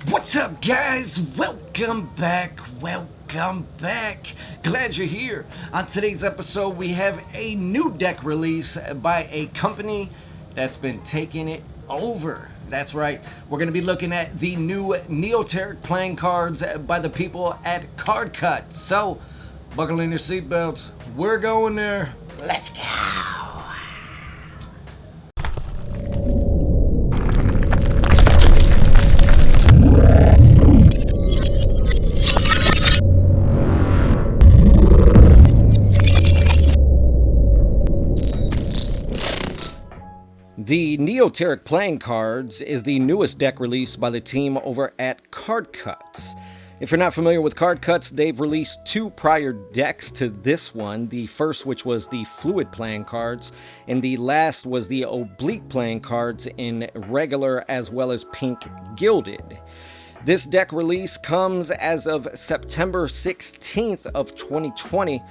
What's up, guys? Welcome back. Glad you're here. On today's episode, we have a new deck release by a company that's been taking it over. That's right. We're going to be looking at the new Neoteric Playing Cards by the people at CardCutz. So, buckle in your seatbelts. We're going there. Let's go. The Neoteric Playing Cards is the newest deck released by the team over at CardCutz. If you're not familiar with CardCutz, they've released two prior decks to this one. The first, which was the Fluid Playing Cards, and the last was the Oblique Playing Cards in regular as well as pink gilded. This deck release comes as of September 16th of 2020,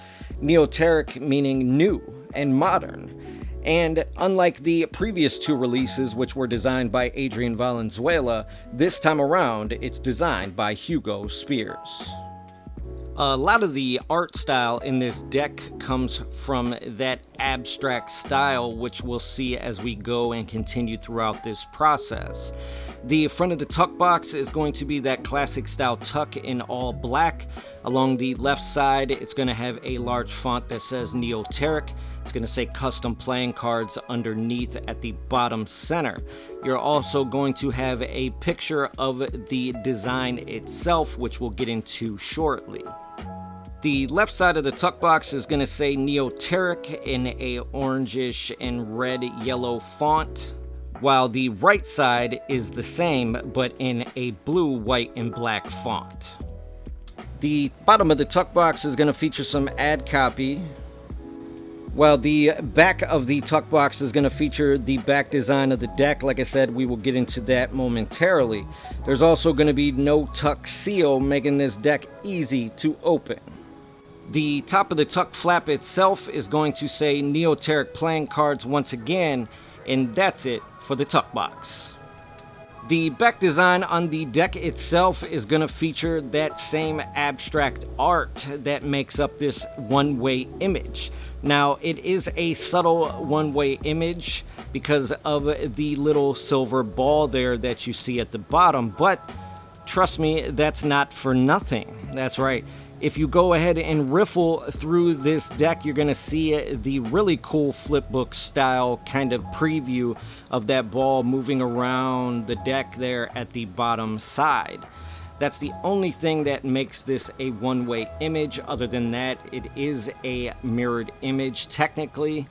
Neoteric meaning new and modern. And unlike the previous two releases, which were designed by Adrian Valenzuela, this time around it's designed by Hugo Spears. A lot of the art style in this deck comes from that abstract style, which we'll see as we go and continue throughout this process. The front of the tuck box is going to be that classic style tuck in all black. Along the left side, it's going to have a large font that says Neoteric. It's going to say Custom Playing Cards underneath at the bottom center. You're also going to have a picture of the design itself, which we'll get into shortly. The left side of the tuck box is going to say Neoteric in a orangish and red yellow font, while the right side is the same but in a blue, white, and black font. The bottom of the tuck box is going to feature some ad copy, while the back of the tuck box is going to feature the back design of the deck. Like I said, we will get into that momentarily. There's also going to be no tuck seal, making this deck easy to open. The top of the tuck flap itself is going to say Neoteric Playing Cards once again, and that's it for the tuck box. The back design on the deck itself is going to feature that same abstract art that makes up this one-way image. Now, it is a subtle one-way image because of the little silver ball there that you see at the bottom, but trust me, that's not for nothing. That's right. If you go ahead and riffle through this deck, you're going to see the really cool flipbook style kind of preview of that ball moving around the deck there at the bottom side. That's the only thing that makes this a one-way image. Other than that, it is a mirrored image technically,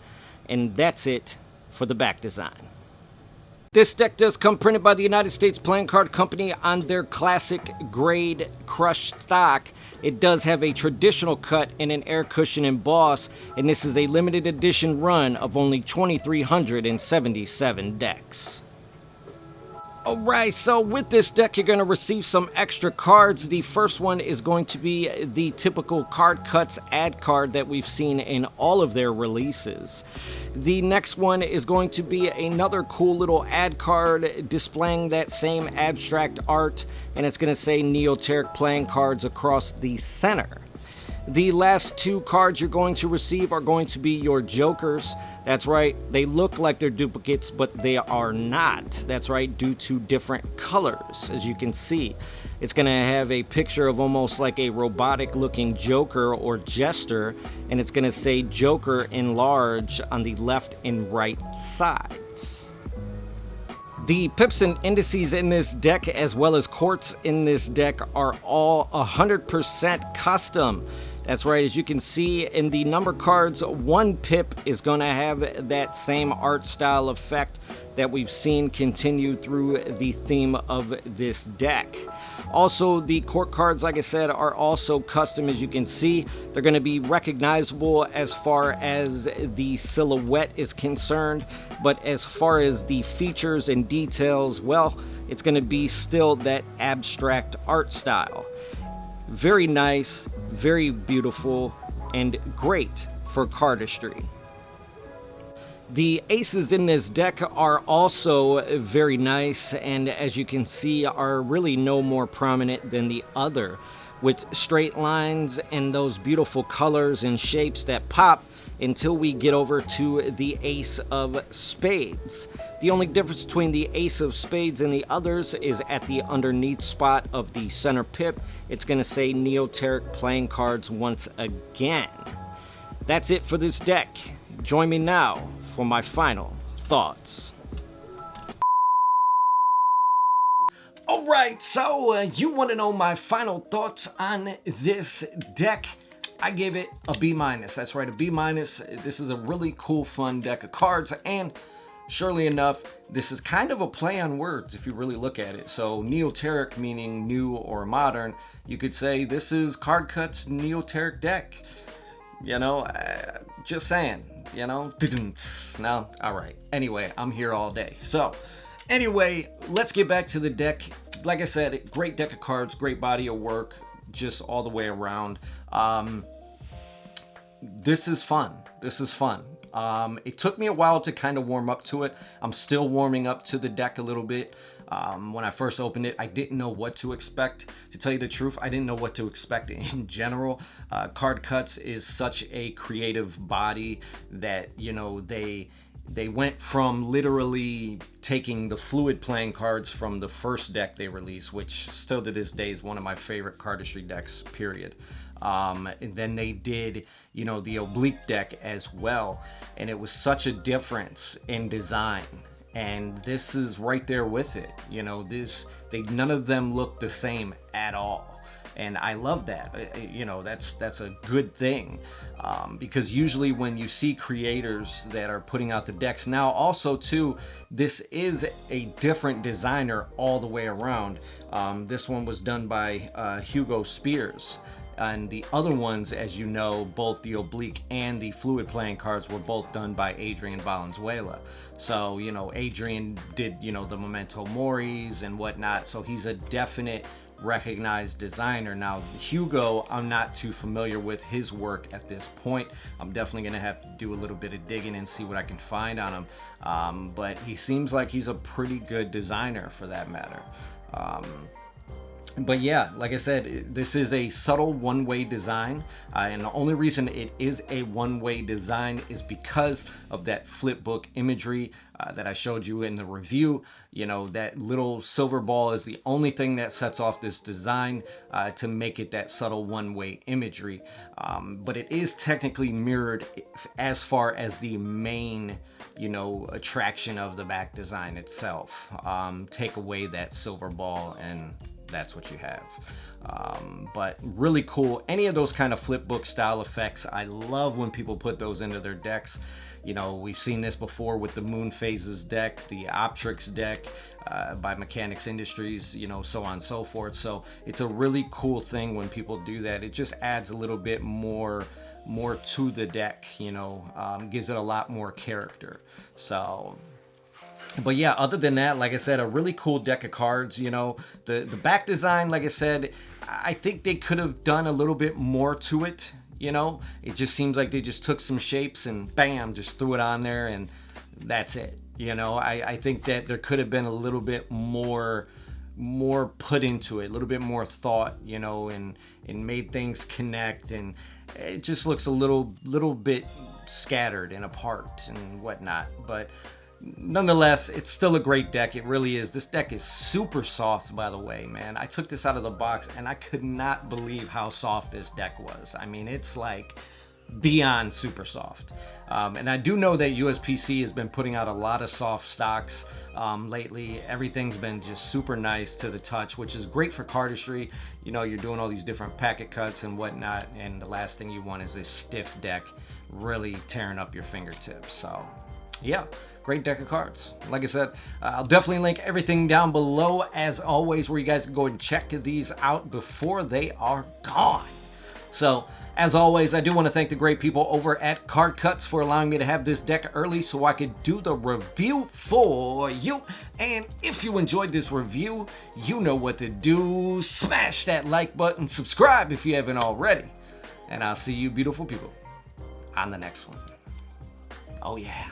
and that's it for the back design. This deck does come printed by the United States Playing Card Company on their classic grade crushed stock. It does have a traditional cut and an air cushion emboss, and this is a limited edition run of only 2,377 decks. Alright, so with this deck you're going to receive some extra cards. The first one is going to be the typical CardCutz ad card that we've seen in all of their releases. The next one is going to be another cool little ad card displaying that same abstract art, and it's going to say Neoteric Playing Cards across the center. The last two cards you're going to receive are going to be your jokers. That's right, they look like they're duplicates, but they are not. That's right, due to different colors, as you can see. It's going to have a picture of almost like a robotic looking Joker or Jester, and it's going to say Joker in large on the left and right sides. The pips and indices in this deck, as well as quartz in this deck, are all 100% custom. That's right, as you can see in the number cards, one pip is going to have that same art style effect that we've seen continue through the theme of this deck. Also, the court cards, like I said, are also custom. As you can see, they're going to be recognizable as far as the silhouette is concerned, but as far as the features and details, well, it's going to be still that abstract art style. Very nice, very beautiful, and great for cardistry. The aces in this deck are also very nice, and as you can see, are really no more prominent than the other, with straight lines and those beautiful colors and shapes that pop until we get over to the ace of spades. The only difference between the ace of spades and the others is at the underneath spot of the center pip. It's going to say Neoteric Playing Cards once again. That's it for this deck. Join me now for my final thoughts. Alright, so you want to know my final thoughts on this deck? I gave it a B-. That's right, a B-. This is a really cool, fun deck of cards, and surely enough, this is kind of a play on words if you really look at it. So Neoteric meaning new or modern, you could say this is CardCutz Neoteric deck. You know, just saying, you know. No, all right. Anyway, I'm here all day. So, anyway, let's get back to the deck. Like I said, great deck of cards, great body of work, just all the way around. This is fun. This is fun. It took me a while to kind of warm up to it. I'm still warming up to the deck a little bit. When I first opened it, I didn't know what to expect. To tell you the truth, I didn't know what to expect in general. CardCutz is such a creative body that, you know, they went from literally taking the fluid playing cards from the first deck they released, which still to this day is one of my favorite cardistry decks, period. And then they did, you know, the oblique deck as well, and it was such a difference in design. And this is right there with it. You know, none of them look the same at all. And I love that. You know, that's a good thing. Because usually when you see creators that are putting out the decks now, also too, this is a different designer all the way around. This one was done by Hugo Spears. And the other ones, as you know, both the oblique and the fluid playing cards were both done by Adrian Valenzuela. So, you know, Adrian did, you know, the Memento Moris and whatnot. So he's a definite recognized designer. Now, Hugo, I'm not too familiar with his work at this point. I'm definitely going to have to do a little bit of digging and see what I can find on him. But he seems like he's a pretty good designer for that matter. But yeah, like I said, this is a subtle one-way design, and the only reason it is a one-way design is because of that flip book imagery that I showed you in the review. You know, that little silver ball is the only thing that sets off this design to make it that subtle one-way imagery. But it is technically mirrored as far as the main, you know, attraction of the back design itself. Take away that silver ball and that's what you have. But really cool. Any of those kind of flip book style effects, I love when people put those into their decks. You know, we've seen this before with the Moon Phases deck, the Optrix deck by Mechanics Industries, you know, so on and so forth. So it's a really cool thing when people do that. It just adds a little bit more to the deck, you know, gives it a lot more character. So, but yeah, other than that, like I said, a really cool deck of cards. You know, the back design, like I said, I think they could have done a little bit more to it. You know, it just seems like they just took some shapes and bam, just threw it on there and that's it. You know, I think that there could have been a little bit more put into it, a little bit more thought, you know, and made things connect, and it just looks a little bit scattered and apart and whatnot. But nonetheless, it's still a great deck. It really is. This deck is super soft, by the way, man. I took this out of the box and I could not believe how soft this deck was. I mean, it's like beyond super soft. And I do know that USPC has been putting out a lot of soft stocks lately. Everything's been just super nice to the touch, which is great for cardistry. You know, you're doing all these different packet cuts and whatnot, and the last thing you want is this stiff deck really tearing up your fingertips. So yeah, great deck of cards. Like I said, I'll definitely link everything down below as always, where you guys can go and check these out before they are gone. So as always, I do want to thank the great people over at CardCutz for allowing me to have this deck early so I could do the review for you. And if you enjoyed this review, you know what to do. Smash that like button, subscribe if you haven't already, and I'll see you beautiful people on the next one. Oh yeah.